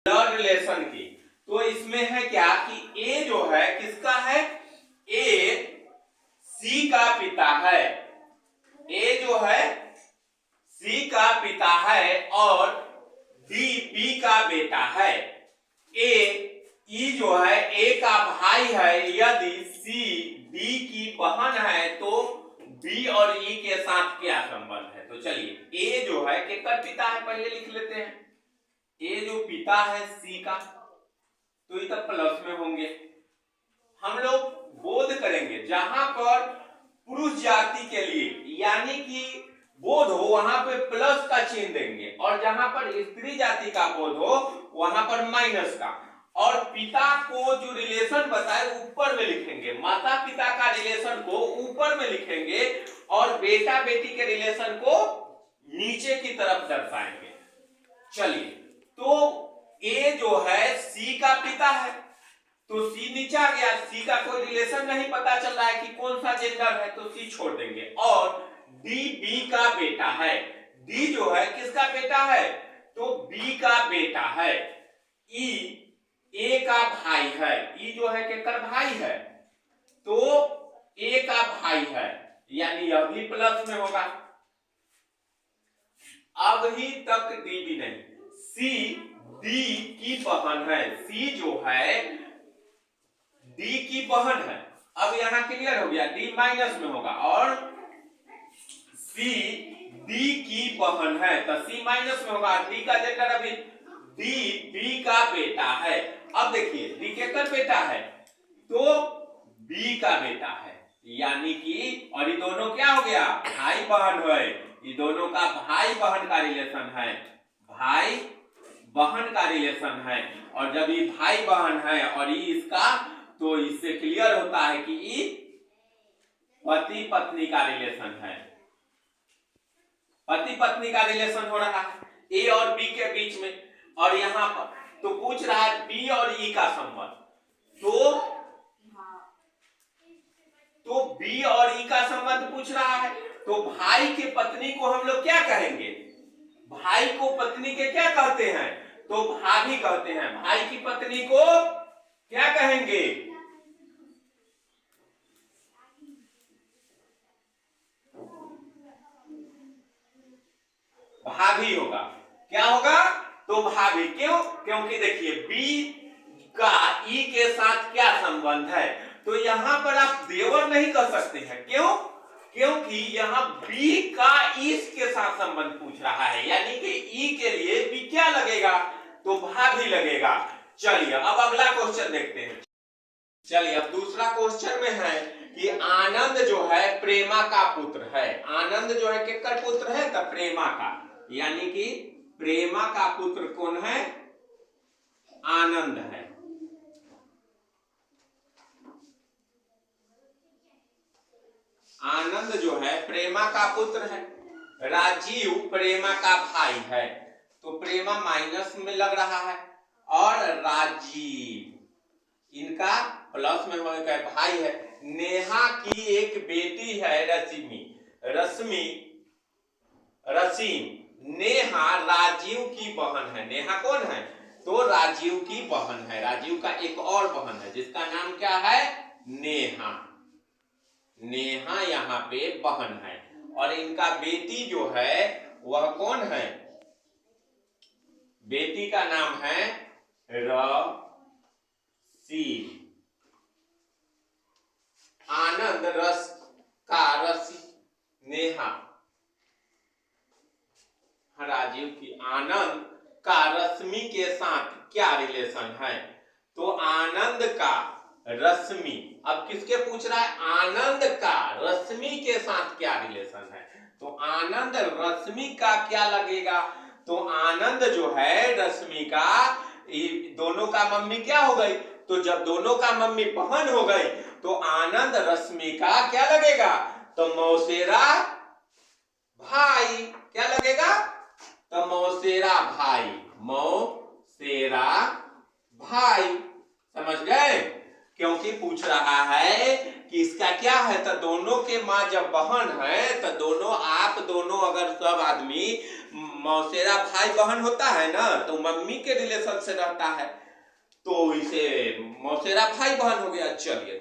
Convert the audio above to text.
Blood relation की। तो इसमें है क्या कि ए जो है किसका है, ए सी का पिता है, ए जो है सी का पिता है और डी बी का बेटा है। ए ई जो है ए का भाई है, यदि सी डी की बहन है तो बी और ई के साथ क्या संबंध है। तो चलिए ए जो है किसका पिता है पहले लिख लेते हैं। ए जो पिता है सी का, तो ये तब प्लस में होंगे। हम लोग बोध करेंगे जहां पर पुरुष जाति के लिए यानी कि बोध हो वहां पे प्लस का चिन्ह देंगे, और जहां पर स्त्री जाति का बोध हो वहां पर माइनस का। और पिता को जो रिलेशन बताए ऊपर में लिखेंगे, माता पिता का रिलेशन को ऊपर में लिखेंगे और बेटा बेटी के रिलेशन को नीचे की तरफ दर्शाएंगे। चलिए, तो ए जो है सी का पिता है, तो सी नीचे आ गया, सी का कोई रिलेशन नहीं पता चल रहा है कि कौन सा जेंडर है, तो सी छोड़ देंगे। और डी बी का बेटा है, डी जो है किसका बेटा है, तो बी का बेटा है। ई ए का भाई है, ई जो है किसका भाई है, तो ए का भाई है, यानी यह भी प्लस में होगा। अभी तक डी भी नहीं, सी डी की बहन है, सी जो है डी की बहन है। अब यहां क्लियर हो गया, डी माइनस में होगा, और सी डी की बहन है तो सी माइनस में होगा। डी का जेंडर अभी डी बी का बेटा है। अब देखिए डी किसका बेटा है, तो बी का बेटा है, यानी कि और ये दोनों क्या हो गया, भाई बहन है। ये दोनों का भाई बहन का रिलेशन है, भाई बहन का रिलेशन है। और जब ये भाई बहन है और ये इसका, तो इससे क्लियर होता है कि ये पति पत्नी का रिलेशन है, पति पत्नी का रिलेशन हो रहा है ए और बी के बीच में। और यहां पर तो पूछ रहा है बी और ई का संबंध, तो बी और ई का संबंध पूछ रहा है। तो भाई के पत्नी को हम लोग क्या कहेंगे, भाई को पत्नी के क्या कहते हैं, तो भाभी कहते हैं। भाई की पत्नी को क्या कहेंगे, भाभी होगा। क्या होगा, तो भाभी। क्यों, क्योंकि देखिए बी का ई के साथ क्या संबंध है, तो यहां पर आप देवर नहीं कर सकते हैं। क्यों, क्योंकि यहां बी का इस के साथ संबंध पूछ रहा है, यानी कि ई के लिए बी क्या लगेगा, तो भाभी लगेगा। चलिए अब अगला क्वेश्चन देखते हैं। चलिए अब दूसरा क्वेश्चन में है कि आनंद जो है प्रेमा का पुत्र है। आनंद जो है किसका पुत्र है, तो प्रेमा का, यानी कि प्रेमा का पुत्र कौन है, आनंद है। आनंद जो है प्रेमा का पुत्र है। राजीव प्रेमा का भाई है, तो प्रेमा माइनस में लग रहा है, और राजीव इनका प्लस में होगा, भाई है। नेहा की एक बेटी है रश्मि, रश्मि रसीम। नेहा राजीव की बहन है, नेहा कौन है, तो राजीव की बहन है। राजीव का एक और बहन है जिसका नाम क्या है, नेहा। नेहा यहाँ पे बहन है, और इनका बेटी जो है वह कौन है, बेटी का नाम है रसी। आनंद रस का रसी, नेहा राजीव की आनंद का रश्मि के साथ क्या रिलेशन है, तो आनंद का रश्मि, अब किसके पूछ रहा है, आनंद का रश्मि के साथ क्या रिलेशन है, तो आनंद रश्मि का क्या लगेगा, तो आनंद जो है रश्मि का, दोनों का मम्मी क्या हो गई, तो जब दोनों का मम्मी बहन हो गई तो आनंद रश्मि का क्या लगेगा, तो मौसेरा भाई। क्या लगेगा, तो मौसेरा भाई, मौसेरा भाई। समझ गए। क्योंकि पूछ रहा है कि इसका क्या है, तो दोनों के माँ जब बहन है तो दोनों आप दोनों अगर सब आदमी मौसेरा भाई बहन होता है ना, तो मम्मी के रिलेशन से रहता है, तो इसे मौसेरा भाई बहन हो गया। चलिए।